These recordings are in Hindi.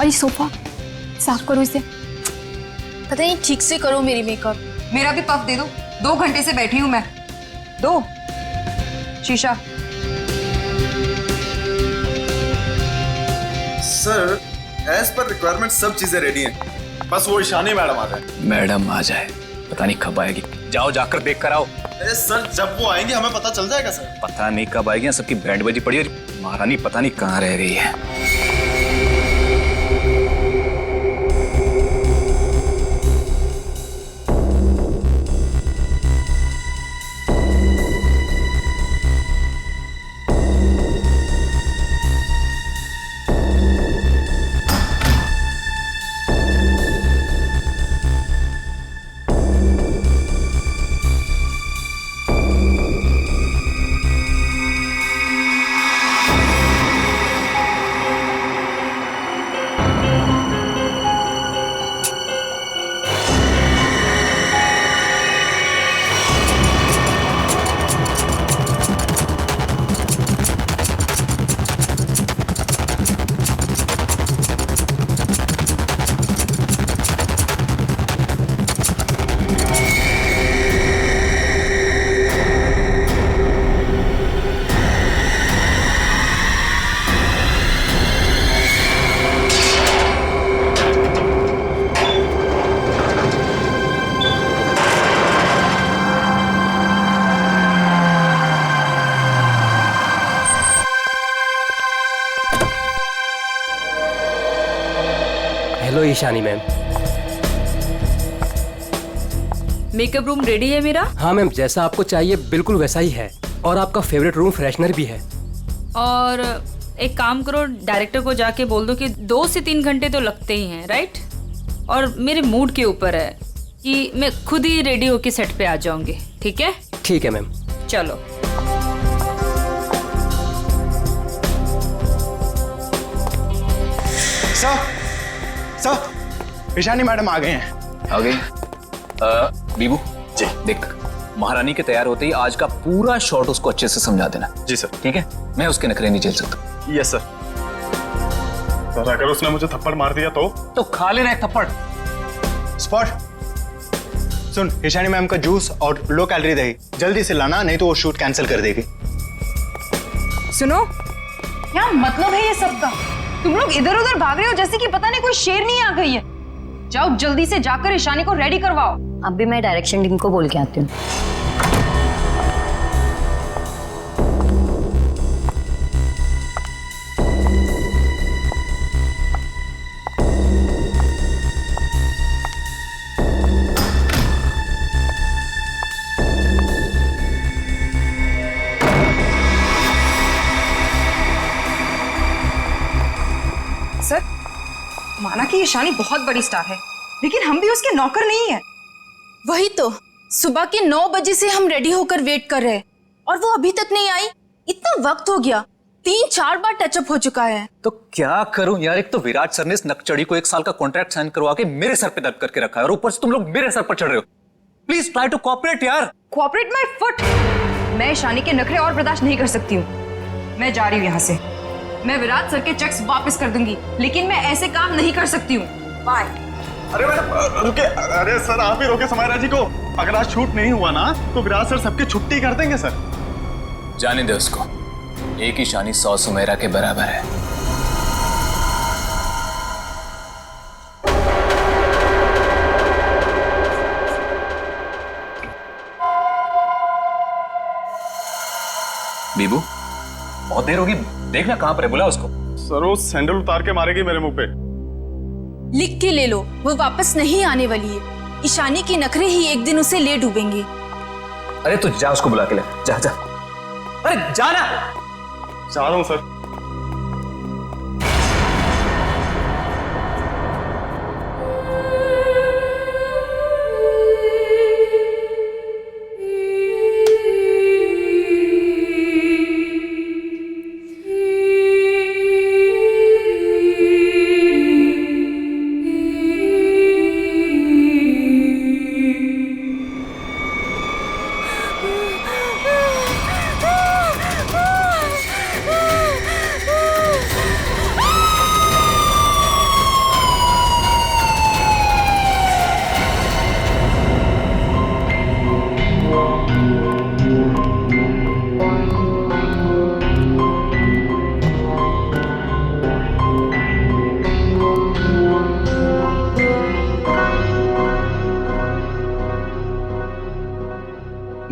अरे सोफा साफ करो इसे। पता नहीं ठीक से करो मेरी मेकअप। मेरा भी पफ दे दो, 2 घंटे से बैठी हूं मैं। दो शीशा। सर एज पर रिक्वायरमेंट सब चीजें रेडी हैं, बस वो ईशानी मैडम आ जाए। मैडम आ जाए, पता नहीं कब आएगी। जाओ जाकर देख कर आओ। अरे सर जब वो आएंगे हमें पता चल जाएगा सर। पता नहीं कब आएगी, सबकी बैंड बजी पड़ी है, महारानी पता नहीं कहाँ रह गई है। Hello Ishani ma'am. Makeup room ready है मेरा? हाँ मैम, जैसा आपको चाहिए बिल्कुल वैसा ही है, और आपका फेवरेट रूम फ्रेशनर भी है। और एक काम करो, डायरेक्टर को जाके बोल दो कि 2 से 3 घंटे तो लगते ही हैं, राइट? और मेरे मूड के ऊपर है कि मैं खुद ही रेडी होके सेट पे आ जाऊंगी, ठीक है? ठीक है मैम। चलो। सर ईशानी मैडम आ गए हैं। आ गई? बीबू जी देख, महारानी के तैयार होते ही आज का पूरा शॉट उसको अच्छे से समझा देना। जी सर। ठीक है, मैं उसके नखरे नहीं झेल सकता। Yes sir. सर अगर उसने मुझे थप्पड़ मार दिया तो खा लेना है थप्पड़। स्पॉट सुन, ईशानी मैम का जूस और लो कैलोरी दही जल्दी से लाना, नहीं तो वो शूट कैंसिल कर देगी। सुनो, क्या मतलब है ये सब का? तुम लोग इधर उधर भाग रहे हो जैसे कि पता नहीं कोई शेरनी आ गई है। जाओ जल्दी से जाकर ईशानी को रेडी करवाओ। अब भी मैं डायरेक्शन टीम को बोल के आती हूँ। सर, माना कि ईशानी बहुत बड़ी स्टार है, लेकिन हम भी उसके नौकर नहीं है। वही तो, सुबह के 9 बजे से हम रेडी होकर वेट कर रहे हैं और वो अभी तक नहीं आई। इतना वक्त हो गया, 3-4 बार टचअप हो चुका है। तो क्या करूं यार, एक तो विराट सर ने इस नकचड़ी को 1 साल का कॉन्ट्रैक्ट साइन करवा के मेरे सर पे दर्द करके रखा है, और ऊपर से तुम लोग मेरे सर पर चढ़ रहे हो। प्लीज ट्राई टू कोऑपरेट यार। Cooperate my foot. मैं ईशानी के नखरे और बर्दाश्त नहीं कर सकती हूँ। मैं जा रही हूँ यहाँ से। मैं विराट सर के चेक्स वापस कर दूंगी, लेकिन मैं ऐसे काम नहीं कर सकती हूँ। बाय। अरे मैडम रुके। अरे सर आप ही रोके समायरा जी को। अगर आज शूट नहीं हुआ ना तो विराट सर सबकी छुट्टी कर देंगे सर। जाने दे उसको, एक ईशानी 100 सुमेरा के बराबर है। बीबू बहुत देर होगी, देखना कहां पर है, बुला उसको। सर वो सैंडल उतार के मारेगी मेरे मुंह पे। लिख के ले लो, वो वापस नहीं आने वाली है। ईशानी के नखरे ही एक दिन उसे ले डूबेंगे। अरे तू जा, उसको बुला के ले, जा जा। अरे जाना। जा रहा हूं सर।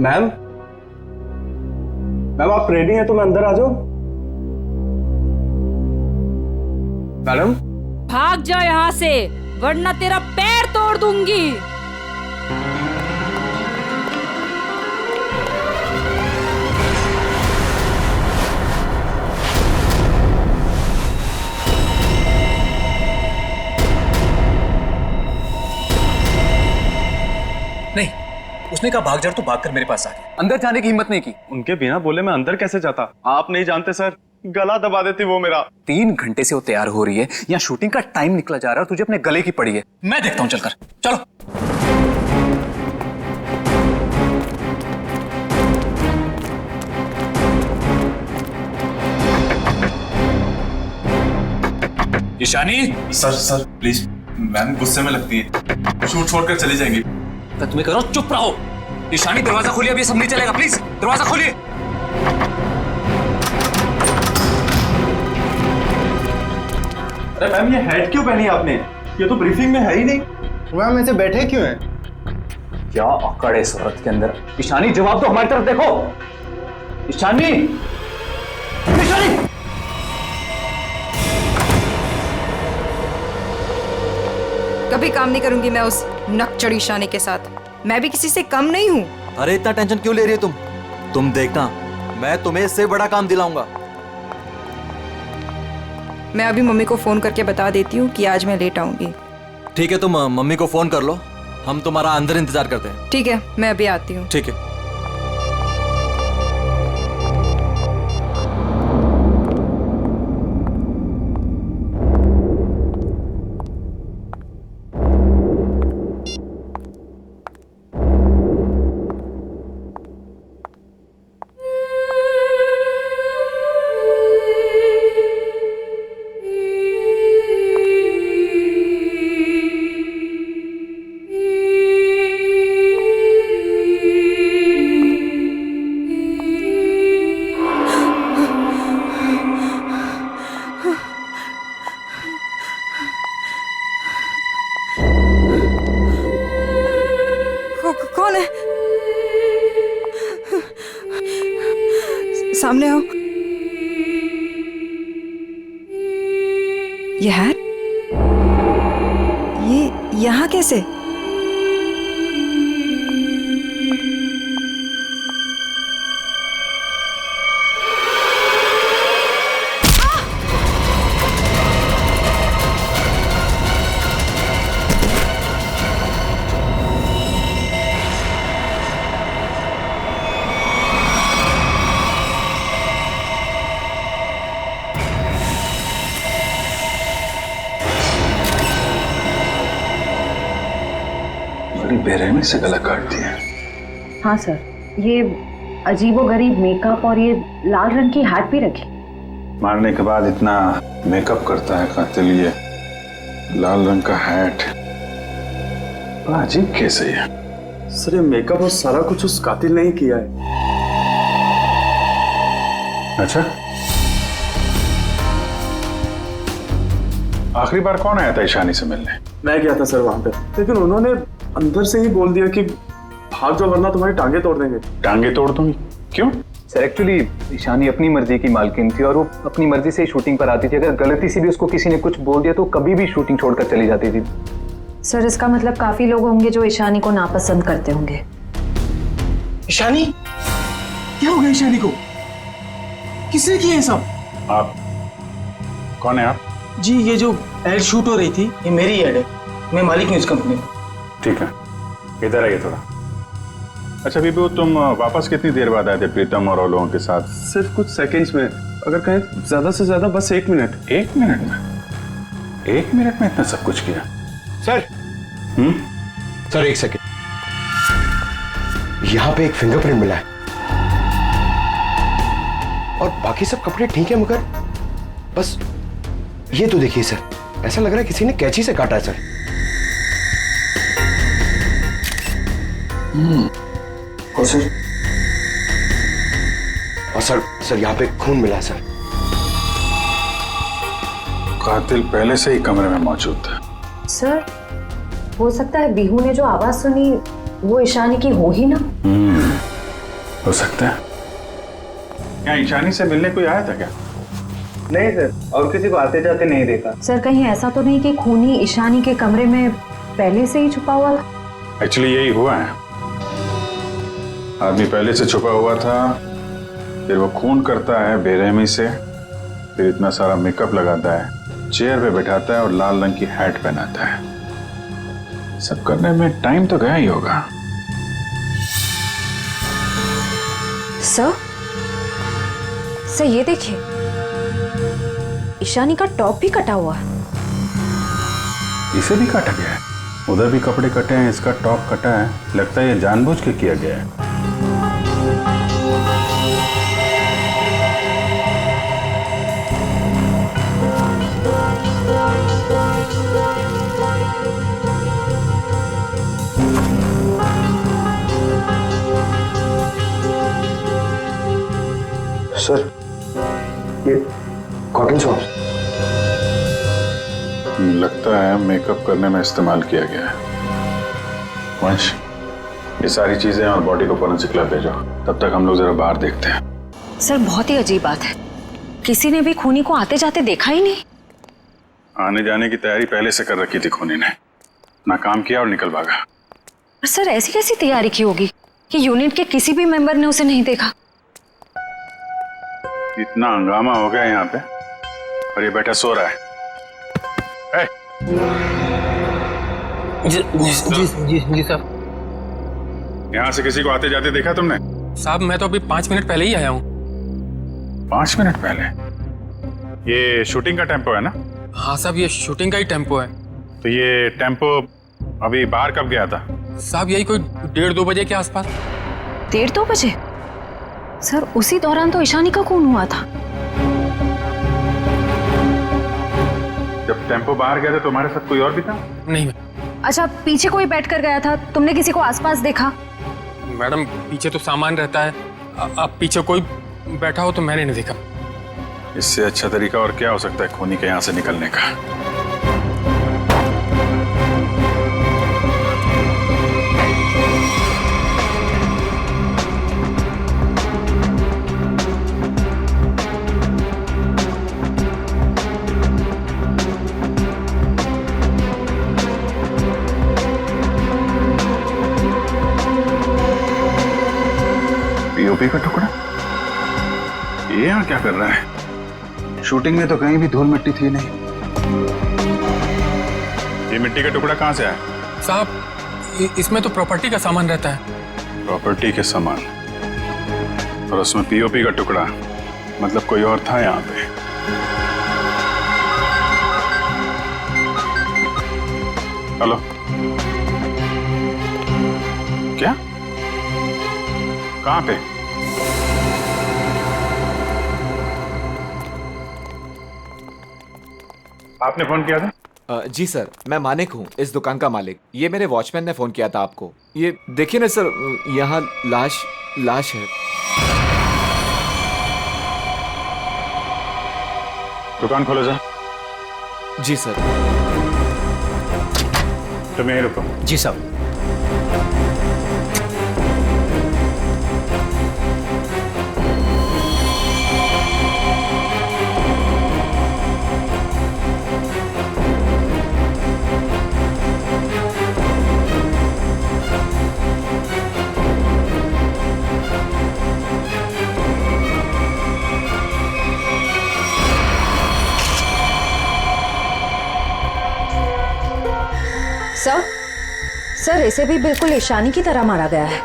मैम मैम आप रेडी हैं तो मैं अंदर आ जाऊं? मैडम भाग जा यहाँ से, वरना तेरा पैर तोड़ दूंगी। नहीं, उसने कहा भाग जा तो भागकर मेरे पास आ गया, अंदर जाने की हिम्मत नहीं की। उनके बिना बोले मैं अंदर कैसे जाता? आप नहीं जानते सर, गला दबा देती वो मेरा। 3 घंटे से वो तैयार हो रही है, यहाँ शूटिंग का टाइम निकला जा रहा है, तुझे अपने गले की पड़ी है। मैं देखता हूँ, चलकर चलो। ईशानी। सर प्लीज, मैम गुस्से में लगती है, शूट छोड़कर चली जाएंगी। तो तुम्हें करो, चुप रहो। ईशानी दरवाजा खोलिए, अभी सब नहीं चलेगा, प्लीज दरवाजा खोलिए। अरे मैम ये हेड क्यों पहनी आपने? ये तो ब्रीफिंग में है ही नहीं। मैम ऐसे बैठे क्यों हैं? क्या अकड़ है इस औरत के अंदर। ईशानी जवाब दो, हमारी तरफ देखो। ईशानी, ईशानी। कभी काम नहीं करूंगी मैं उस नकचड़ी ईशानी के साथ। मैं भी किसी से कम नहीं हूँ। अरे इतना टेंशन क्यों ले रही हो तुम देखना, मैं तुम्हें इससे बड़ा काम दिलाऊंगा। मैं अभी मम्मी को फोन करके बता देती हूँ कि आज मैं लेट आऊंगी। ठीक है, तुम मम्मी को फोन कर लो, हम तुम्हारा अंदर इंतजार करते हैं। ठीक है, मैं अभी आती हूँ। ठीक है। कौन है? सामने आओ। ये हैट, ये यहाँ कैसे? बेरहमी से गला काट दिया। हाँ सर, ये अजीबोगरीब मेकअप और ये लाल रंग की हैट भी रखी। मारने के बाद इतना मेकअप करता है कातिल, ये लाल रंग का हैट बड़ा अजीब केस है ये। सर ये मेकअप और सारा कुछ उस कातिल ने ही किया है। अच्छा, आखिरी बार कौन आया था ईशानी से मिलने? मैं गया था सर वहां पे, लेकिन उन्होंने अंदर से ही बोल दिया कि भाग जाओ वरना तुम्हारी टांगे तोड़ देंगे। टांगे तोड़ दूंगी? क्यों? सर एक्चुअली ईशानी अपनी मर्जी की मालकिन थी और वो अपनी मर्जी से ही शूटिंग पर आती थी। अगर गलती से भी उसको किसी ने कुछ बोल दिया तो कभी भी शूटिंग छोड़कर चली जाती थी। सर इसका मतलब काफी लोग होंगे जो ईशानी को नापसंद करते होंगे। ईशानी, क्या हो गया ईशानी को? किसने किया ये सब? आप कौन है आप? जी ये जो एड शूट हो रही थी ये मेरी एड है, मैं मालिक हूँ इस कंपनी का। ठीक है, इधर आइए थोड़ा। अच्छा बीबू, तुम वापस कितनी देर बाद आए थे प्रीतम और लोगों के साथ? सिर्फ कुछ सेकंड्स में, अगर कहें ज्यादा से ज्यादा बस 1 मिनट। 1 मिनट में? 1 मिनट में इतना सब कुछ किया? सर सर 1 सेकेंड, यहाँ पे एक फिंगरप्रिंट मिला है और बाकी सब कपड़े ठीक है, मगर बस ये तो देखिए सर, ऐसा लग रहा है किसी ने कैंची से काटा है सर। और सर यहाँ पे खून मिला है सर। कातिल पहले से ही कमरे में मौजूद था। सर हो सकता है बिहू ने जो आवाज सुनी वो ईशानी की हो ही ना। हो सकता है। क्या ईशानी से मिलने कोई आया था क्या? नहीं सर, और किसी को आते जाते नहीं देखा। सर कहीं ऐसा तो नहीं कि खूनी ईशानी के कमरे में पहले से ही छुपा हुआ था? एक्चुअली यही हुआ है। आदमी पहले से छुपा हुआ था, फिर वो खून करता है बेरहमी से, फिर इतना सारा मेकअप लगाता है, चेयर पे बैठाता है और लाल रंग की हैट पहनाता है। सब करने में टाइम तो गया ही होगा। सर ये देखिए, ईशानी का टॉप भी कटा हुआ है। इसे भी काटा गया है? उधर भी कपड़े कटे हैं, इसका टॉप कटा है। लगता है ये जानबूझ के किया गया है। सर ये कॉटन सॉक्स लगता है मेकअप करने में इस्तेमाल किया गया है। वंश, ये सारी चीजें और बॉडी को फोरेंसिक लैब भेजो। तब तक हम लोग जरा बाहर देखते हैं। सर बहुत ही अजीब बात है, किसी ने भी खूनी को आते जाते देखा ही नहीं। आने जाने की तैयारी पहले से कर रखी थी खूनी ने, ना काम किया और निकल भागा। पर सर ऐसी कैसी तैयारी की होगी कि यूनिट के किसी भी मेंबर ने उसे नहीं देखा? इतना हंगामा हो गया यहाँ पे और ये बैठा सो रहा है। जी साहब। यहाँ से किसी को आते जाते देखा तुमने? साहब मैं तो अभी 5 मिनट पहले ही आया हूँ। 5 मिनट पहले? ये शूटिंग का टेम्पो है ना? हाँ साहब, ये शूटिंग का ही टेम्पो है। तो ये टेम्पो अभी बाहर कब गया था? साहब यही कोई 1:30-2 बजे के आसपास। 1:30-2 बजे? सर उसी दौरान तो ईशानी का खून हुआ था। जब टेम्पो बाहर गया था तुम्हारे साथ कोई और भी था? नहीं अच्छा, पीछे कोई बैठ कर गया था, तुमने किसी को आसपास देखा? मैडम, पीछे तो सामान रहता है, अब पीछे कोई बैठा हो तो मैंने नहीं देखा। इससे अच्छा तरीका और क्या हो सकता है खूनी के यहाँ से निकलने का? पीओपी का टुकड़ा? ये यहाँ क्या कर रहा है? शूटिंग में तो कहीं भी धूल मिट्टी थी नहीं। ये मिट्टी का टुकड़ा कहाँ से आया? साहब इसमें तो प्रॉपर्टी का सामान रहता है। प्रॉपर्टी के सामान और उसमें पीओपी का टुकड़ा, मतलब कोई और था यहाँ पे। हेलो, क्या? कहाँ पे? आपने फोन किया था? जी सर, मैं मानिक हूँ, इस दुकान का मालिक। ये मेरे वॉचमैन ने फोन किया था आपको। ये देखिए ना सर, यहाँ लाश है। दुकान खोलो जा। जी सर। तुम यहीं रुको। जी साहब। सर इसे भी बिल्कुल ईशानी की तरह मारा गया है।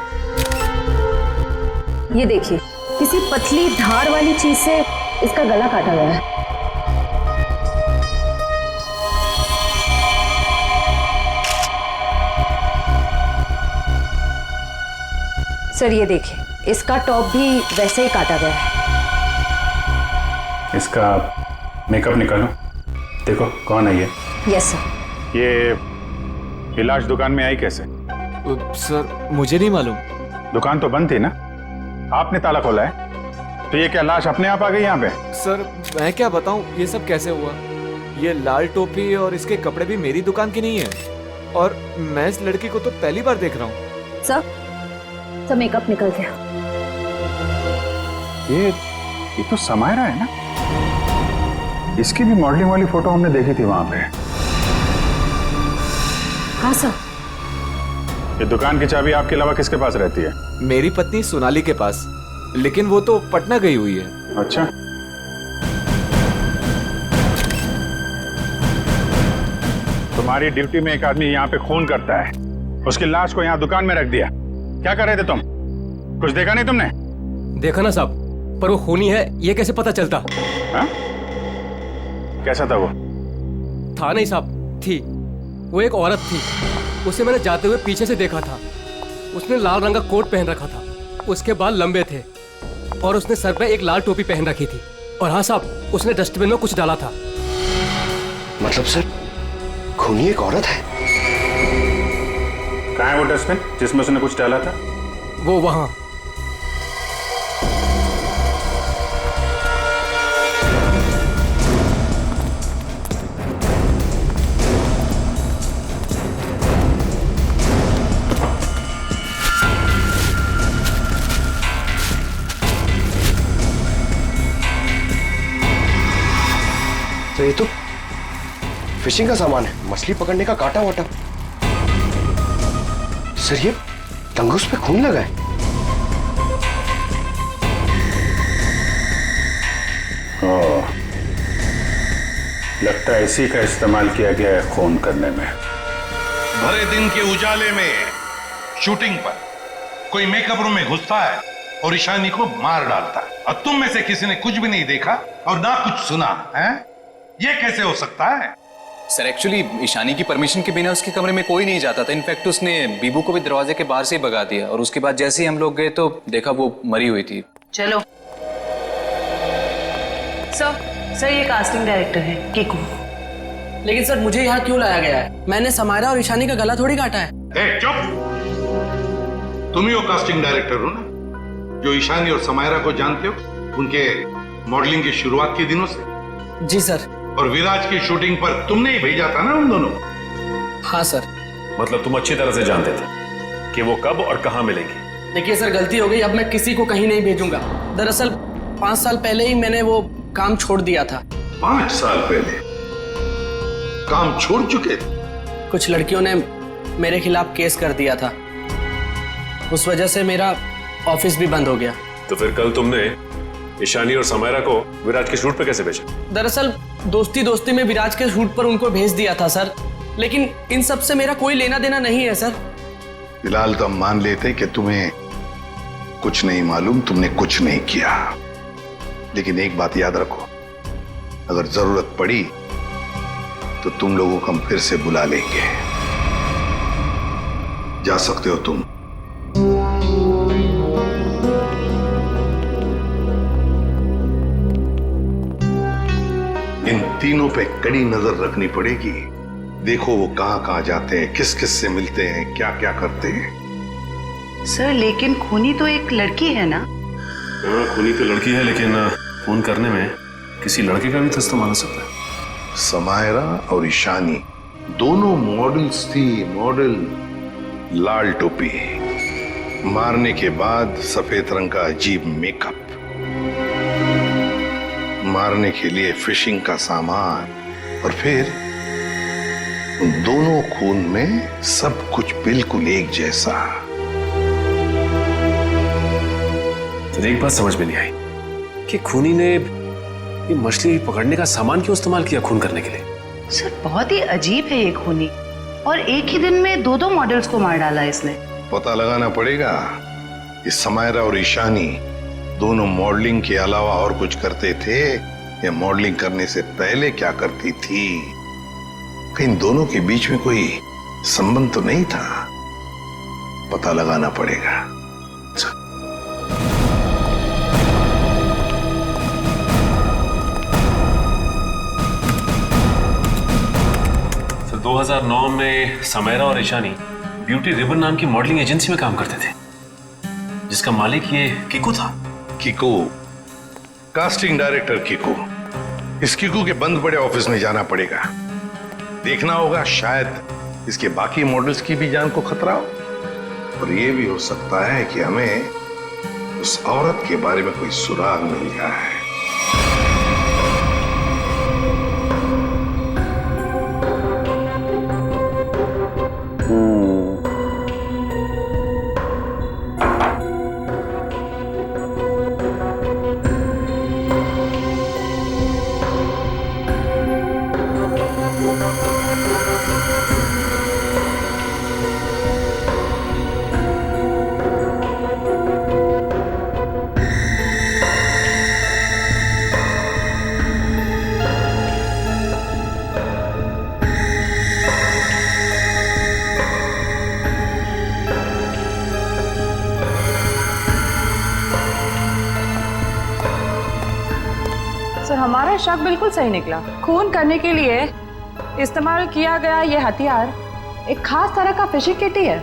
ये देखिए, किसी पतली धार वाली चीज से इसका गला काटा गया है। सर ये देखिए, इसका टॉप भी वैसे ही काटा गया है। इसका मेकअप निकालो, देखो कौन है ये। Yes sir. ये लाश दुकान में आई कैसे? सर मुझे नहीं मालूम। दुकान तो बंद थी ना, आपने ताला खोला है, तो ये क्या लाश अपने आप आ गई यहाँ पे? सर मैं क्या बताऊं, ये सब कैसे हुआ? ये लाल टोपी और इसके कपड़े भी मेरी दुकान की नहीं है, और मैं इस लड़की को तो पहली बार देख रहा हूँ। सर मेकअप निकल गया। ये तो समायरा है ना? इसकी भी मॉडलिंग वाली फोटो हमने देखी थी वहां पे। हाँ सर। ये दुकान की चाबी आपके अलावा किसके पास रहती है? मेरी पत्नी सोनाली के पास, लेकिन वो तो पटना गई हुई है। अच्छा, तुम्हारी ड्यूटी में एक आदमी यहाँ पे खून करता है, उसकी लाश को यहाँ दुकान में रख दिया। क्या कर रहे थे तुम? कुछ देखा नहीं तुमने? देखा ना साहब, पर वो खूनी है ये कैसे पता चलता? हा? कैसा था वो? था नहीं साहब, थी। वो एक औरत थी, उसे मैंने जाते हुए पीछे से देखा था। उसने लाल रंग का कोट पहन रखा था, उसके बाल लंबे थे और उसने सर पे एक लाल टोपी पहन रखी थी। और हाँ साहब, उसने डस्टबिन में कुछ डाला था। मतलब सर, खूनी एक औरत है? कहाँ है वो डस्टबिन जिसमें उसने कुछ डाला था? वो वहां। तो ये तो फिशिंग का सामान है, मछली पकड़ने का कांटा वाटा। सर ये तंगुस पे खून लगा है। लगता है इसी का इस्तेमाल किया गया है खून करने में। भरे दिन के उजाले में शूटिंग पर कोई मेकअप रूम में घुसता है और ईशानी को मार डालता है, और तुम में से किसी ने कुछ भी नहीं देखा और ना कुछ सुना है? ये कैसे हो सकता है? सर एक्चुअली ईशानी की परमिशन के बिना उसके कमरे में कोई नहीं जाता था। इनफैक्ट उसने बीबू को भी दरवाजे के बाहर से ही भगा दिया, और उसके बाद जैसे ही हम लोग गए तो देखा वो मरी हुई थी। चलो सर, ये कास्टिंग डायरेक्टर है कीकू। लेकिन सर मुझे यहाँ क्यों लाया गया है? मैंने समायरा और ईशानी का गला थोड़ी काटा है। चुप! तुम ही हो कास्टिंग डायरेक्टर हो ना, जो ईशानी और समायरा को जानते हो उनके मॉडलिंग की शुरुआत के दिनों से। जी सर। और विराज की शूटिंग पर तुमने ही भेजा था ना उन दोनों? हाँ सर। मतलब तुम अच्छी तरह से जानते थे कि वो कब और कहां मिलेंगे? देखिए सर, गलती हो गई, अब मैं किसी को कहीं नहीं भेजूंगा। दरअसल 5 साल पहले ही मैंने वो काम छोड़ दिया था। 5 साल पहले काम छोड़ चुके थे? कुछ लड़कियों ने मेरे खिलाफ केस कर दिया था, उस वजह से मेरा ऑफिस भी बंद हो गया। तो फिर कल तुमने ईशानी और समायरा को विराज के शूट पे कैसे भेजा? दरअसल दोस्ती में विराज के शूट पर उनको भेज दिया था सर, लेकिन इन सब से मेरा कोई लेना देना नहीं है सर। फिलहाल तो हम मान लेते कि तुम्हें कुछ नहीं मालूम, तुमने कुछ नहीं किया। लेकिन एक बात याद रखो, अगर जरूरत पड़ी तो तुम लोगों को हम फिर से बुला लेंगे। जा सकते हो तुम। इन तीनों पे कड़ी नजर रखनी पड़ेगी। देखो वो कहां जाते हैं, किस किस से मिलते हैं, क्या क्या करते हैं। सर लेकिन खूनी तो एक लड़की है ना? हाँ, खूनी तो लड़की है, लेकिन फोन करने में किसी लड़के का भी तो इस्तेमाल हो सकता है। समायरा और ईशानी दोनों मॉडल्स थी, मॉडल। लाल टोपी, मारने के बाद सफेद रंग का अजीब मेकअप, मारने के लिए फिशिंग का सामान, और फिर उन दोनों खून में सब कुछ बिल्कुल एक जैसा। तो एक बात समझ में नहीं आई कि खूनी ने ये मछली पकड़ने का सामान क्यों इस्तेमाल किया खून करने के लिए? सर बहुत ही अजीब है ये खूनी, और एक ही दिन में 2 मॉडल्स को मार डाला इसने। पता लगाना पड़ेगा कि समायरा और ईशानी दोनों मॉडलिंग के अलावा और कुछ करते थे, या मॉडलिंग करने से पहले क्या करती थी। इन दोनों के बीच में कोई संबंध तो नहीं था, पता लगाना पड़ेगा। 2009 में समायरा और ईशानी ब्यूटी रिबन नाम की मॉडलिंग एजेंसी में काम करते थे, जिसका मालिक ये कीकू था। Kiku, casting director Kiku. इस कीकू के बंद पड़े ऑफिस में जाना पड़ेगा, देखना होगा शायद इसके बाकी मॉडल्स की भी जान को खतरा हो। और ये भी हो सकता है कि हमें उस औरत के बारे में कोई सुराग मिल जाए। सर हमारा शक बिल्कुल सही निकला। खून करने के लिए इस्तेमाल किया गया ये हथियार एक खास तरह का फिशिंग किट ही है।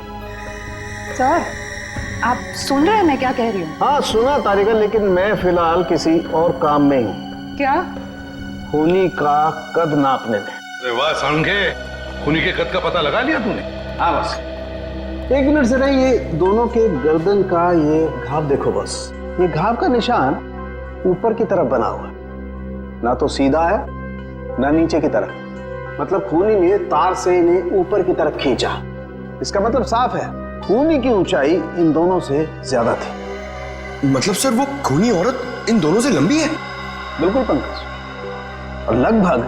सर आप सुन रहे हैं मैं क्या कह रही हूँ? हाँ सुना तारिका, लेकिन मैं फिलहाल किसी और काम में हूँ। क्या? खूनी का कद नापने में। अरे वाह सालुंखे, खूनी के कद का पता लगा लिया तूने? हाँ बस एक मिनट जरा, ये दोनों के गर्दन का ये घाव देखो बस। ये घाव का निशान ऊपर की तरफ बना हुआ है, ना तो सीधा है ना नीचे की तरफ। मतलब खूनी ने तार से इन्हें ऊपर की तरफ खींचा। इसका मतलब साफ है, खूनी की ऊंचाई इन दोनों से ज्यादा थी। मतलब सर वो खूनी औरत इन दोनों से लंबी है? बिल्कुल पंकज, और लगभग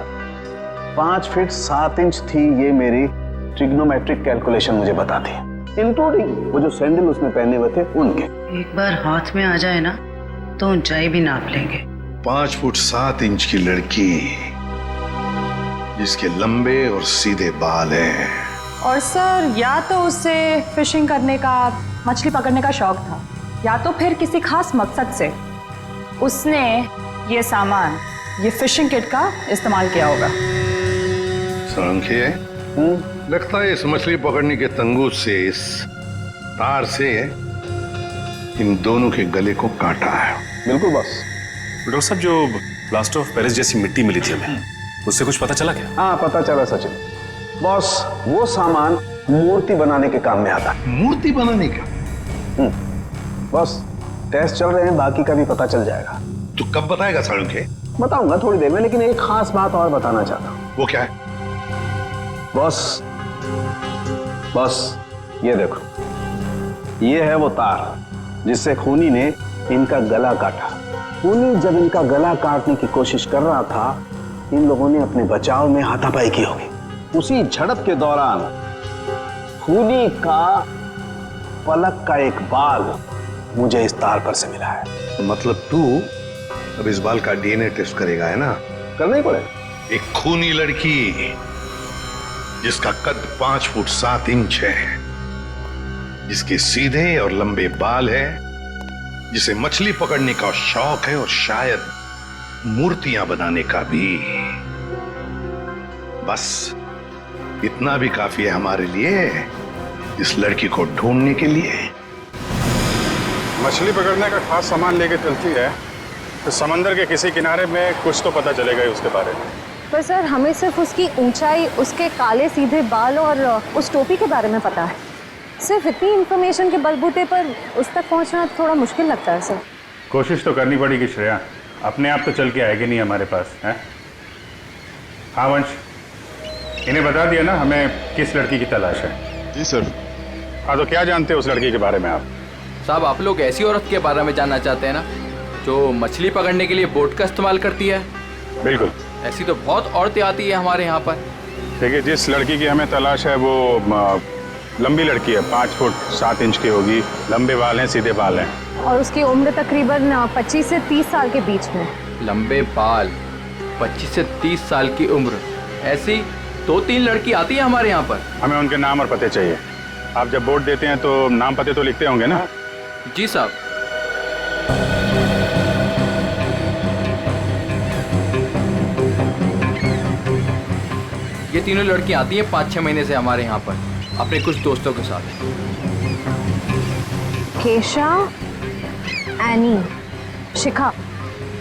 5 फीट 7 इंच थी। ये मेरी ट्रिग्नोमेट्रिक कैलकुलेशन मुझे बताती है, इंक्लूडिंग वो जो सैंडल उसने पहने हुए थे उनके। एक बार हाथ में आ जाए ना तो ऊंचाई भी नाप लेंगे। 5 फुट 7 इंच की लड़की जिसके लंबे और सीधे बाल हैं। और सर या तो उसे फिशिंग करने का, मछली पकड़ने का शौक था, या तो फिर किसी खास मकसद से उसने ये सामान, ये फिशिंग किट का इस्तेमाल किया होगा। सालुंखे, लगता है इस मछली पकड़ने के तंगूर से, इस तार से इन दोनों के गले को काटा है। बिल्कुल बॉस। डॉक्टर साहब, जो प्लास्टर ऑफ पेरिस जैसी मिट्टी मिली थी हमें, उससे कुछ पता चला क्या? हाँ पता चला सचिन। बॉस वो सामान मूर्ति बनाने के काम में आता है। मूर्ति बनाने का? बॉस टेस्ट चल रहे हैं, बाकी का भी पता चल जाएगा। तो कब बताएगा सालुंखे? बताऊंगा थोड़ी देर में, लेकिन एक खास बात और बताना चाहता हूँ। वो क्या है? बॉस ये देखो, ये है वो तार जिससे खूनी ने इनका गला काटा। खूनी जब इनका गला काटने की कोशिश कर रहा था, इन लोगों ने अपने बचाव में हाथापाई की होगी। उसी झड़प के दौरान खूनी का पलक का एक बाल मुझे इस तार पर से मिला है। तो मतलब तू अब इस बाल का डीएनए टेस्ट करेगा, है ना? करना ही पड़ेगा। एक खूनी लड़की जिसका कद 5 फुट 7 इंच है, जिसके सीधे और लंबे बाल है, जिसे मछली पकड़ने का शौक है और शायद मूर्तियां बनाने का भी। बस इतना भी काफी है हमारे लिए, इस लड़की को ढूंढने के लिए। मछली पकड़ने का खास सामान लेके चलती है तो समंदर के किसी किनारे में कुछ तो पता चलेगा ही उसके बारे में। पर सर हमें सिर्फ उसकी ऊंचाई, उसके काले सीधे बाल और उस टोपी के बारे में पता है। सिर्फ इतनी इंफॉर्मेशन के बलबूते पर उस तक पहुंचना थोड़ा मुश्किल लगता है सर। कोशिश तो करनी पड़ेगी श्रेया, अपने आप तो चल के आएगी नहीं हमारे पास, है? हाँ वंश, इन्हें बता दिया ना हमें किस लड़की की तलाश है? जी सर। हाँ तो क्या जानते हैं उस लड़की के बारे में आप? साहब आप लोग ऐसी औरत के बारे में जानना चाहते हैं ना जो मछली पकड़ने के लिए बोट का इस्तेमाल करती है? बिल्कुल। ऐसी तो बहुत औरतें आती है हमारे यहाँ पर। देखिए जिस लड़की की हमें तलाश है वो लंबी लड़की है, 5 फुट 7 इंच की होगी, लंबे बाल हैं, सीधे बाल हैं। और उसकी उम्र तकरीबन 25 से 30 साल के बीच में। लंबे बाल, 25 से 30 साल की उम्र, ऐसी 2-3 लड़की आती है हमारे यहाँ पर। हमें उनके नाम और पते चाहिए। आप जब वोट देते हैं तो नाम पते तो लिखते होंगे ना? जी साहब। ये तीनों लड़कियां आती हैं 5-6 महीने से हमारे यहाँ पर अपने कुछ दोस्तों के साथ। केशा, एनी, शिखा।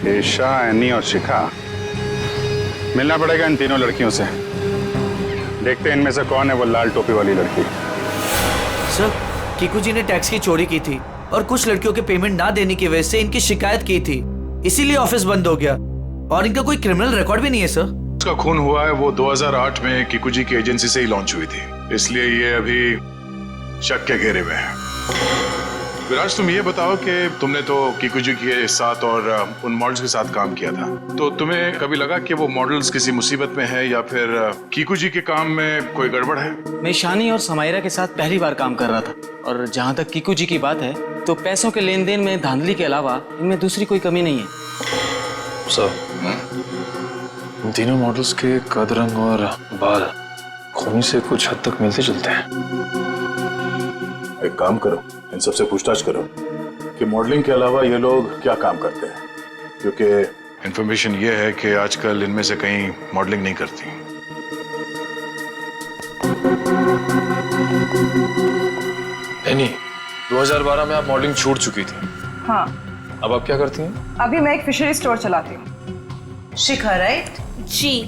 केशा, एनी और शिखा। मिलना पड़ेगा इन तीनों लड़कियों से। देखते हैं इनमें से कौन है वो लाल टोपी वाली लड़की। सर कीकू जी ने टैक्स की चोरी की थी, और कुछ लड़कियों के पेमेंट ना देने की वजह से इनकी शिकायत की थी, इसीलिए ऑफिस बंद हो गया। और इनका कोई क्रिमिनल रिकॉर्ड भी नहीं है सर। उसका खून हुआ है वो 2008 में किकुजी की एजेंसी से ही लॉन्च हुई थी, इसलिए ये अभी शक के घेरे में है। विराज, तुम ये बताओ कि तुमने तो किकुजी के साथ और उन मॉडल्स के साथ काम किया था, तो तुम्हें कभी लगा कि वो मॉडल्स किसी मुसीबत में है या फिर किकुजी के काम में कोई गड़बड़ है? मैं ईशानी और समायरा के साथ पहली बार काम कर रहा था, और जहाँ तक किकुजी की बात है तो पैसों के लेन देन में धांधली के अलावा इनमें दूसरी कोई कमी नहीं है। सर, इन तीनों मॉडल्स के कद, रंग और बाल खूनी से कुछ हद तक मिलते जुलते हैं। एक काम करो, इन सबसे पूछताछ करो कि मॉडलिंग के अलावा ये लोग क्या काम करते हैं, क्योंकि इंफॉर्मेशन ये है कि आजकल इनमें से कहीं मॉडलिंग नहीं करती। नहीं, 2012 में आप मॉडलिंग छूट चुकी थी। हाँ, अब आप क्या करती हैं? अभी मैं एक फिशरी स्टोर चलाती हूँ। शिखा, राइट? जी।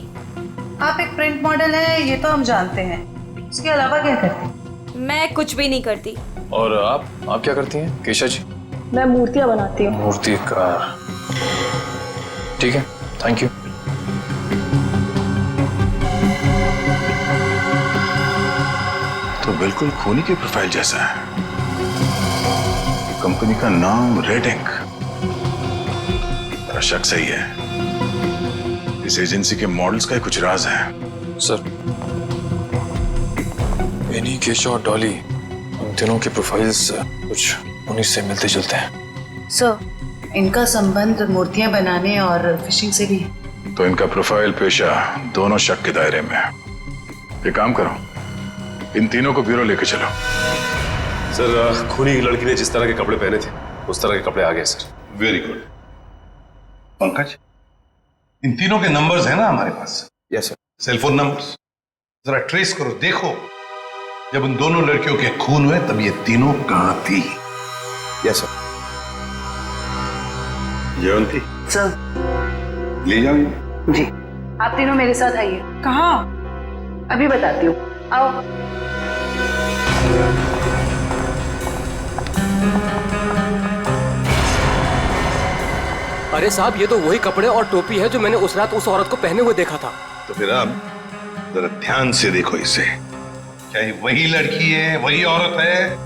आप एक प्रिंट मॉडल है, ये तो हम जानते हैं। इसके अलावा क्या करते हैं? मैं कुछ भी नहीं करती। और आप क्या करती हैं केशा जी? मैं मूर्तियाँ बनाती हूँ। मूर्तिकार, ठीक है, थैंक यू। तो बिल्कुल खूनी की प्रोफाइल जैसा है। कंपनी का नाम रेड इंक, मेरा शक सही है। इस एजेंसी के मॉडल्स का ही कुछ राज है। सर, एनी, केशा और डॉली, उन तीनों की प्रोफाइल्स कुछ उन्हीं से मिलते जुलते हैं। सर, इनका संबंध मूर्तियां बनाने और फिशिंग से भी है। तो इनका प्रोफाइल पेशा दोनों शक के दायरे में है। ये काम करो, इन तीनों को ब्यूरो लेके चलो। सर, खूनी की लड़की ने जिस तरह के कपड़े पहने थे उस तरह के कपड़े आ गए सर। Very good. पंकज, इन तीनों के नंबर्स हैं ना हमारे पास? Yes sir. सेलफोन नंबर्स जरा ट्रेस करो, देखो जब उन दोनों लड़कियों के खून हुए तब ये तीनों कहां थी। Yes sir. जयंती सर, ले जाओ। जी, आप तीनों मेरे साथ आइए। कहाँ? अभी बताती हूँ, आओ। अरे साहब, ये तो वही कपड़े और टोपी है जो मैंने उस रात उस औरत को पहने हुए देखा था। तो फिर अब जरा ध्यान से देखो इसे। क्या ये वही लड़की है, वही औरत है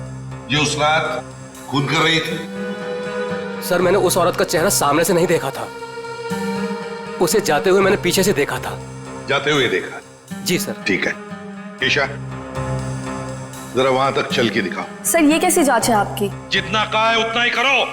जो उस रात खून कर रही थी? सर, मैंने उस औरत का चेहरा सामने से नहीं देखा था, उसे जाते हुए मैंने पीछे से देखा था। जाते हुए देखा? जी सर। ठीक है, केशा जरा वहां तक चल के दिखाओ। सर, ये कैसी जांच है आपकी? जितना कहा है उतना ही करो।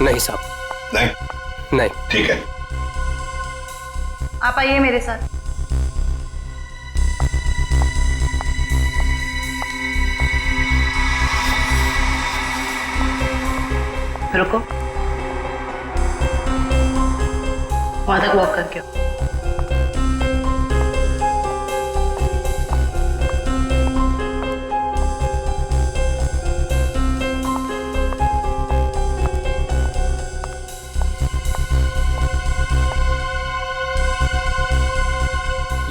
नहीं साहब। नहीं? ठीक है, आप आइए मेरे साथ। रुको, वहां तक वॉक करके आओ।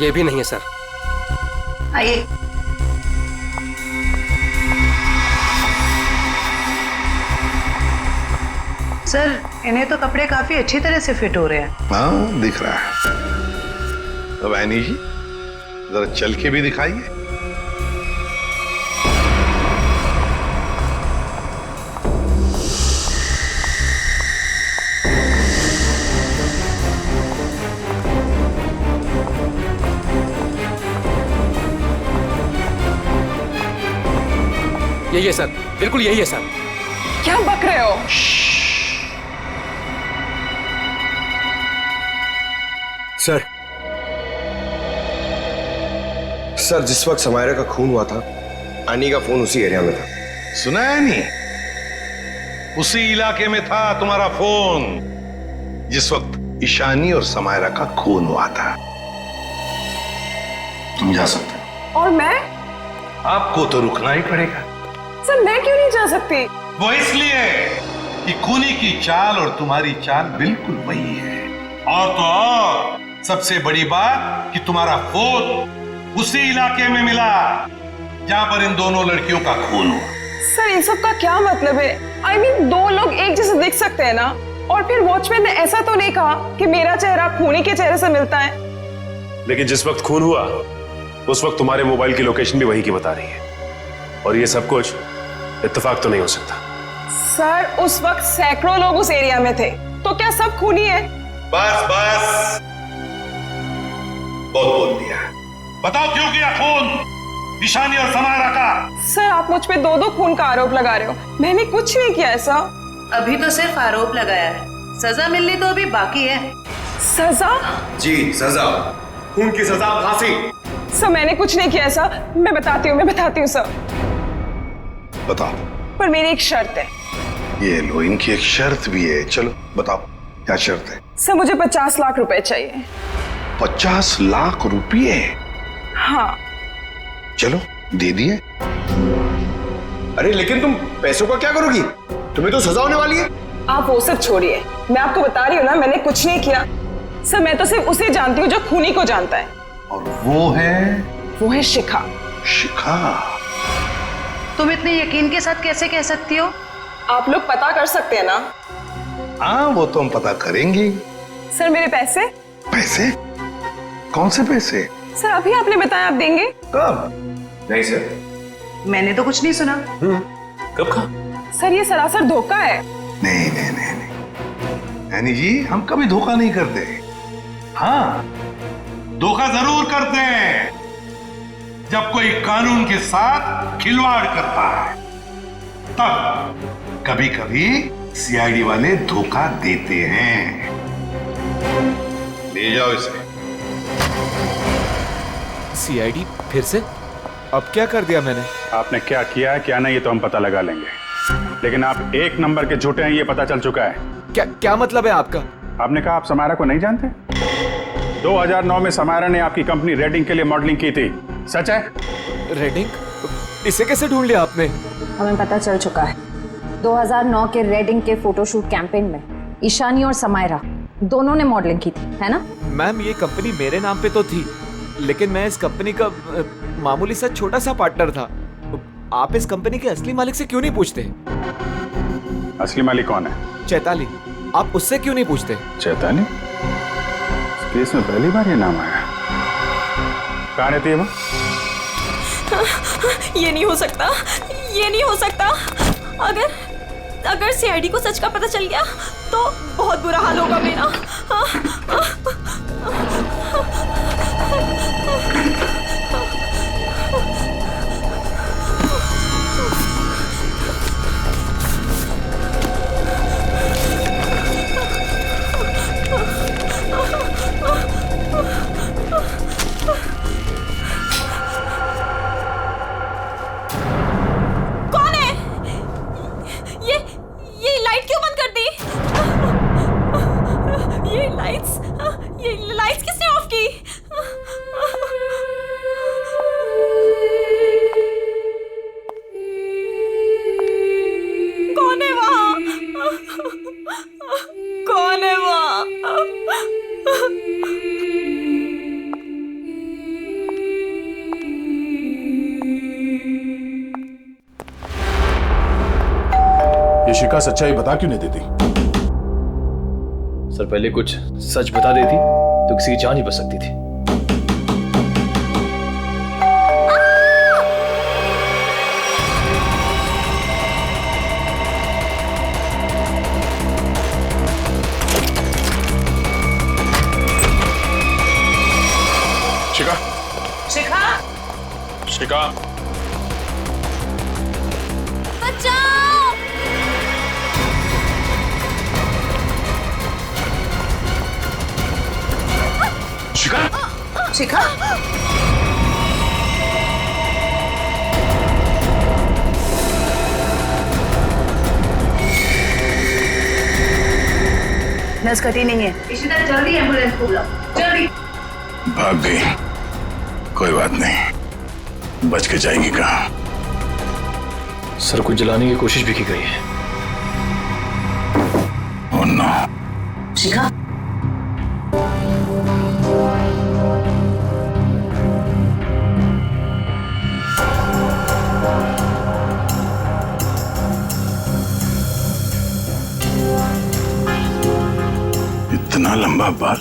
ये भी नहीं है सर। आइए। सर, इन्हें तो कपड़े काफी अच्छी तरह से फिट हो रहे हैं। हाँ, दिख रहा है। अब ऐनी जी जरा चल के भी दिखाइए। यही है सर, बिल्कुल यही है सर। क्या बक रहे हो? सर, जिस वक्त समायरा का खून हुआ था, आनी का फोन उसी एरिया में था। सुना है नहीं? उसी इलाके में था तुम्हारा फोन जिस वक्त ईशानी और समायरा का खून हुआ था। तुम जा सकते हो। और मैं? आपको तो रुकना ही पड़ेगा। सर, मैं क्यों नहीं जा सकती? वो इसलिए कि खूनी की चाल और तुम्हारी चाल बिल्कुल वही है। और तो और सबसे बड़ी बात कि तुम्हारा फोन उसी इलाके में मिला जहां पर इन दोनों लड़कियों का खून हुआ। सर इन सब का क्या मतलब है? I mean, दो लोग एक जैसे दिख सकते हैं ना? और फिर वॉचमैन ने ऐसा तो नहीं कहा कि मेरा चेहरा खूनी के चेहरे से मिलता है। लेकिन जिस वक्त खून हुआ उस वक्त तुम्हारे मोबाइल की लोकेशन भी वहीं की बता रही है, और ये सब कुछ इत्तेफाक तो नहीं हो सकता। सर उस वक्त सैकड़ों लोग उस एरिया में थे, तो क्या सब खूनी है? बस बस, बहुत बोल दिया। बताओ क्यों किया खून ईशानी और समायरा का? सर आप मुझ पे दो खून का आरोप लगा रहे हो, मैंने कुछ नहीं किया ऐसा। अभी तो सिर्फ आरोप लगाया है, सजा मिलनी तो अभी बाकी है। सजा? जी सजा, खून की सजा, फांसी। सर मैंने कुछ नहीं किया ऐसा, मैं बताती हूँ सर। बताओ। पर मेरी एक शर्त है। ये लो, इनकी एक शर्त भी है। चलो बताओ क्या शर्त है? सर मुझे 50 लाख रुपए चाहिए। 50 लाख रुपये? हाँ। चलो दे दिए। अरे लेकिन तुम पैसों का क्या करोगी? तुम्हें तो सजा होने वाली है। आप वो सब छोड़िए, मैं आपको बता रही हूँ ना, मैंने कुछ नहीं किया। सर मैं तो सिर्फ उसे जानती हूँ जो खूनी को जानता है। और वो है शिखा। शिखा? तुम इतने यकीन के साथ कैसे कह सकती हो? आप लोग पता कर सकते हैं ना? हाँ वो तो हम पता करेंगे। सर मेरे पैसे? पैसे? कौन से पैसे? सर अभी आपने बताया आप देंगे। कब? नहीं सर, मैंने तो कुछ नहीं सुना। कब कहा? सर ये सरासर धोखा है। नहीं नहीं नहीं नहीं, यानी जी हम कभी धोखा नहीं करते। हाँ धोखा जरूर करते हैं जब कोई कानून के साथ खिलवाड़ करता है, तब कभी कभी सीआईडी वाले धोखा देते हैं। ले जाओ इसे। सीआईडी फिर से? अब क्या कर दिया मैंने? आपने क्या किया है क्या नहीं ये तो हम पता लगा लेंगे, लेकिन आप एक नंबर के झूठे हैं ये पता चल चुका है। क्या मतलब है आपका? आपने कहा आप समायरा को नहीं जानते? 2009 में समायरा ने आपकी कंपनी रेडिंग के लिए मॉडलिंग की थी, सच है? रेडिंग? इसे कैसे ढूंढ लिया आपने? हमें पता चल चुका है। 2009 के रेडिंग के फोटोशूट कैंपेन में ईशानी और समायरा दोनों ने मॉडलिंग की थी, है ना? मैम ये कंपनी मेरे नाम पे तो थी, लेकिन मैं इस कंपनी का मामूली सा छोटा सा पार्टनर था। आप इस कंपनी के असली मालिक से क्यों नहीं पूछते? असली मालिक कौन है? चैताली। आप उससे क्यों नहीं पूछते? चैताली? केस में पहली बार ये नाम आया। कहाँ रहती है वो? ये नहीं हो सकता, ये नहीं हो सकता। अगर सीआईडी को सच का पता चल गया तो बहुत बुरा हाल होगा मेरा। कौन है? ये लाइट क्यों बंद कर दी? ये लाइट्स किसने ऑफ की? कौन है वहां? कौन है वहां? ये शिखा सच्चाई बता क्यों नहीं देती? सर पहले कुछ सच बता देती तो किसी की जान ही बच सकती थी। शिखा, शिखा, शिखा, बचाओ! शिखा, शिखा, नस कटी नहीं है। जल्दी एम्बुलेंस को बुलाओ, जल्दी। भाग गई। कोई बात नहीं, बच के जाएगी कहाँ? सर को जलाने की कोशिश भी की गई है। दोनों। शिखा, इतना लंबा बाल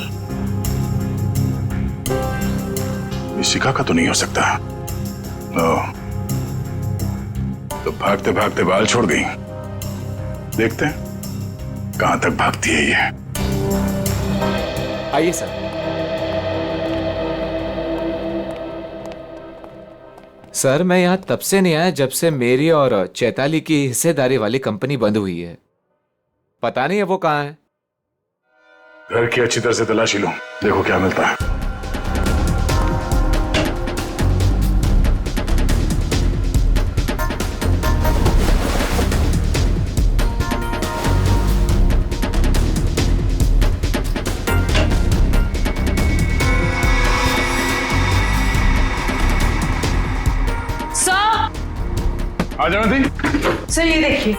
शिखा का तो नहीं हो सकता। तो भागते भागते बाल छोड़ गई। देखते हैं कहां तक भागती है ये। आइए सर। सर मैं यहाँ तब से नहीं आया जब से मेरी और चैताली की हिस्सेदारी वाली कंपनी बंद हुई है। पता नहीं है वो कहाँ है। घर की अच्छी तरह से तलाशी लो, देखो क्या मिलता है। आ जाओ थी। सर ये देखिए,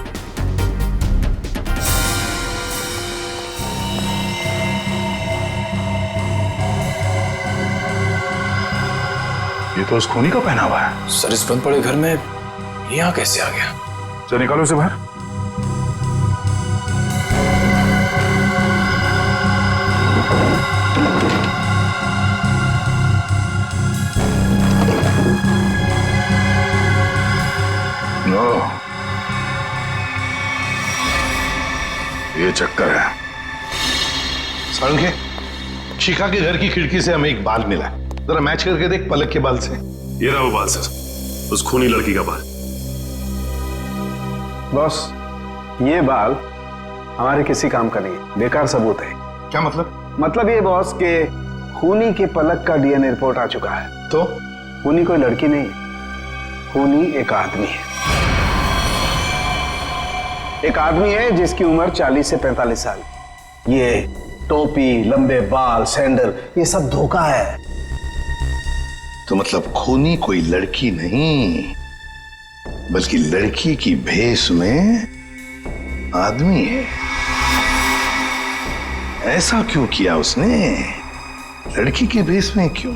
ये तो उस खूनी का पहना हुआ है। सर इस बंद पड़े घर में यहाँ कैसे आ गया? चलो निकालो उसे बाहर। नो, ये चक्कर है। सारंगे, शिखा के घर की खिड़की से हमें एक बाल मिला, जरा मैच करके देख पलक के बाल से। ये रहा वो बाल सर, उस खूनी लड़की का बाल। बॉस, ये बाल हमारे किसी काम का नहीं है, बेकार सबूत है। क्या मतलब? मतलब ये बॉस के खूनी के पलक का डीएनए रिपोर्ट आ चुका है। तो खूनी कोई लड़की नहीं है, खूनी एक आदमी है। एक आदमी है जिसकी उम्र 40 से 45 साल। ये टोपी, लंबे बाल, सैंडल, ये सब धोखा है। तो मतलब खूनी कोई लड़की नहीं, बल्कि लड़की की भेष में आदमी है। ऐसा क्यों किया उसने? लड़की की भेष में क्यों?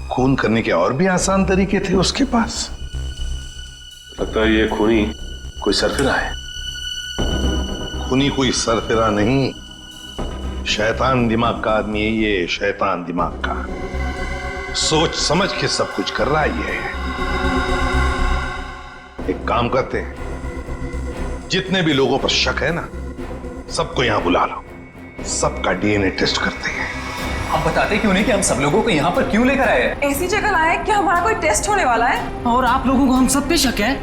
खून करने के और भी आसान तरीके थे उसके पास। लगता है ये खूनी कोई सरफिरा है। खूनी कोई सरफिरा नहीं, शैतान दिमाग का आदमी है ये, शैतान दिमाग का। सोच समझ के सब कुछ कर रहा है ये। एक काम करते हैं, जितने भी लोगों पर शक है ना, सबको यहां बुला लो, सबका डीएनए टेस्ट करते हैं। आप बताते क्यों नहीं कि हम सब लोगों को यहाँ पर क्यों लेकर आए हैं? ऐसी जगह लाए क्या हमारा कोई टेस्ट होने वाला है? और आप लोगों को हम सब पे शक है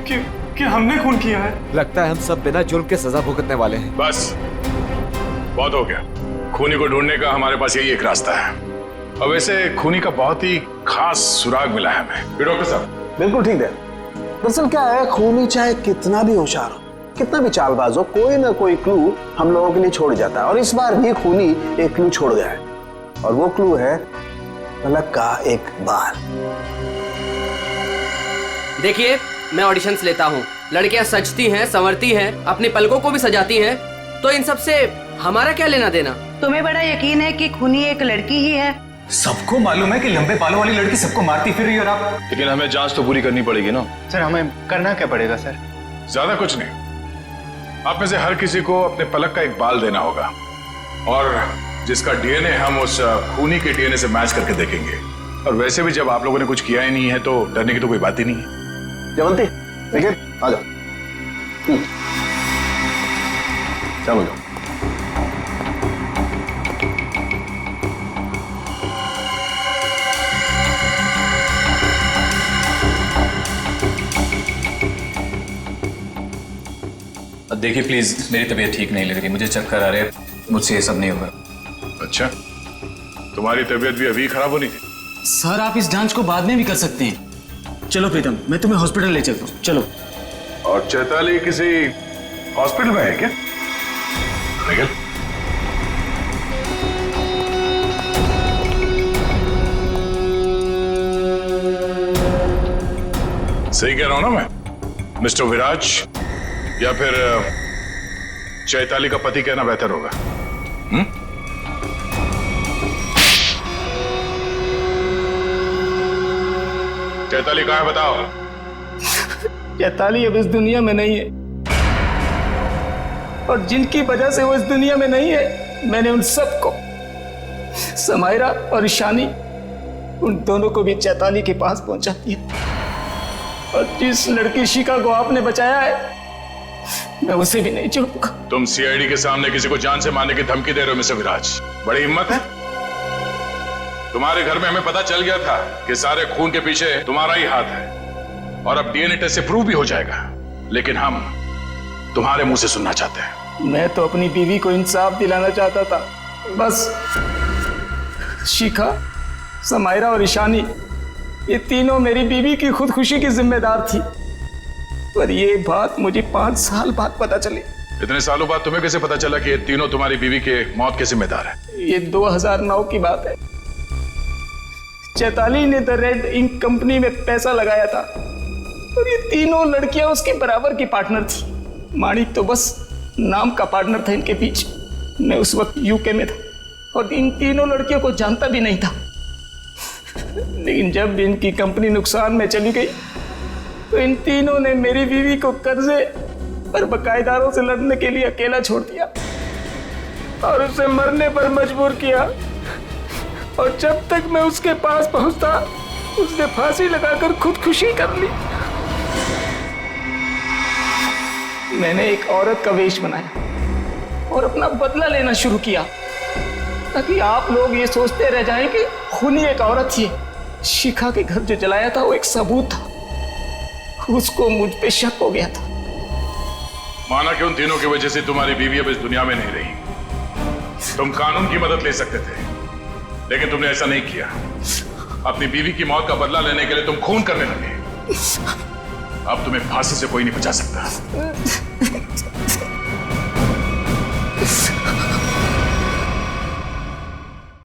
कि हमने खून किया है। लगता है हम सब बिना जुर्म के सजा भुगतने वाले हैं। बस बहुत हो गया। खूनी को ढूंढने का हमारे पास यही एक रास्ता है। और वैसे खूनी का बहुत ही खास सुराग मिला है हमें। डॉक्टर साहब बिल्कुल ठीक है। दरअसल क्या है, खूनी चाहे कितना भी होशियार हो, कितना भी चालबाज हो, कोई ना कोई क्लू हम लोगों के लिए छोड़ जाता है। और इस बार भी खूनी एक क्लू छोड़ गया है, और वो क्लू है पलक का एक बाल। देखिए, मैं ऑडिशंस लेता हूँ, लड़कियां सजती हैं, संवरती हैं, अपनी पलकों को भी सजाती हैं, तो इन सब से हमारा क्या लेना देना? तुम्हें बड़ा यकीन है कि खूनी एक लड़की ही है? सबको मालूम है कि लंबे बालों वाली लड़की सबको मारती फिर रही है। और आप, लेकिन हमें जांच तो पूरी करनी पड़ेगी ना। सर हमें करना क्या पड़ेगा सर? ज्यादा कुछ नहीं, आप में से हर किसी को अपने पलक का एक बाल देना होगा, और जिसका डीएनए हम उस खूनी के डीएनए से मैच करके देखेंगे। और वैसे भी जब आप लोगों ने कुछ किया ही नहीं है तो डरने की तो कोई बात ही नहीं है। जयवंती, देखिए, आ जाओ। चलो जाओ। देखिए प्लीज, मेरी तबीयत ठीक नहीं लग रही, मुझे चक्कर आ रहे हैं, मुझसे ये सब नहीं होगा। अच्छा, तुम्हारी तबीयत भी अभी खराब होनी थी? सर आप इस जांच को बाद में भी कर सकते हैं। चलो प्रीतम, मैं तुम्हें हॉस्पिटल ले चलता हूँ, चलो। और चैताली किसी हॉस्पिटल में है क्या? निकल। सही कह रहा हूं ना मैं? मिस्टर विराज या फिर चैताली का पति कहना बेहतर होगा। चैताली कहाँ है बताओ। चैताली अब इस दुनिया में नहीं है, और जिनकी वजह से वो इस दुनिया में नहीं है, मैंने उन सबको, समायरा और ईशानी, उन दोनों को भी चैताली के पास पहुंचा दिया। और जिस लड़की शिखा को आपने बचाया है, मैं उसे भी नहीं छोड़ूंगा। तुम सीआईडी के सामने किसी को जान से मारने की धमकी दे रहे हो मिस्टर विराज, बड़ी हिम्मत है तुम्हारे। घर में हमें पता चल गया था कि सारे खून के पीछे तुम्हारा ही हाथ है, और अब डीएनए टेस्ट से प्रूव भी हो जाएगा, लेकिन हम तुम्हारे मुंह से सुनना चाहते हैं। मैं तो अपनी बीवी को इंसाफ दिलाना चाहता था, बस शिखा, समायरा और ईशानी, ये तीनों मेरी बीवी की खुदकुशी की जिम्मेदार थी, पर ये बात मुझे 5 साल बाद पता चली। इतने सालों बाद तुम्हें कैसे पता चला कि ये तीनों तुम्हारी बीवी के मौत के जिम्मेदार है? ये 2009 की बात है। चैताली ने द रेड इंक कंपनी में पैसा लगाया था, और ये तीनों लड़कियां उसके बराबर की पार्टनर थी। माणिक तो बस नाम का पार्टनर था इनके बीच। मैं उस वक्त यूके में था और इन तीनों लड़कियों को जानता भी नहीं था, लेकिन जब इनकी कंपनी नुकसान में चली गई तो इन तीनों ने मेरी बीवी को कर्जे पर बकायेदारों से लड़ने के लिए अकेला छोड़ दिया और उसे मरने पर मजबूर किया। और जब तक मैं उसके पास पहुंचता, उसने फांसी लगाकर खुदकुशी कर ली। मैंने एक औरत का वेश बनाया और अपना बदला लेना शुरू किया, ताकि आप लोग ये सोचते रह जाएं कि खूनी एक औरत थी। शिखा के घर जो जलाया था वो एक सबूत था, उसको मुझ पे शक हो गया था। माना कि उन तीनों की वजह से तुम्हारी बीवी अब इस दुनिया में नहीं रही। तुम कानून की मदद ले सकते थे, लेकिन तुमने ऐसा नहीं किया। अपनी बीवी की मौत का बदला लेने के लिए तुम खून करने लगे। अब तुम्हें फांसी से कोई नहीं बचा सकता।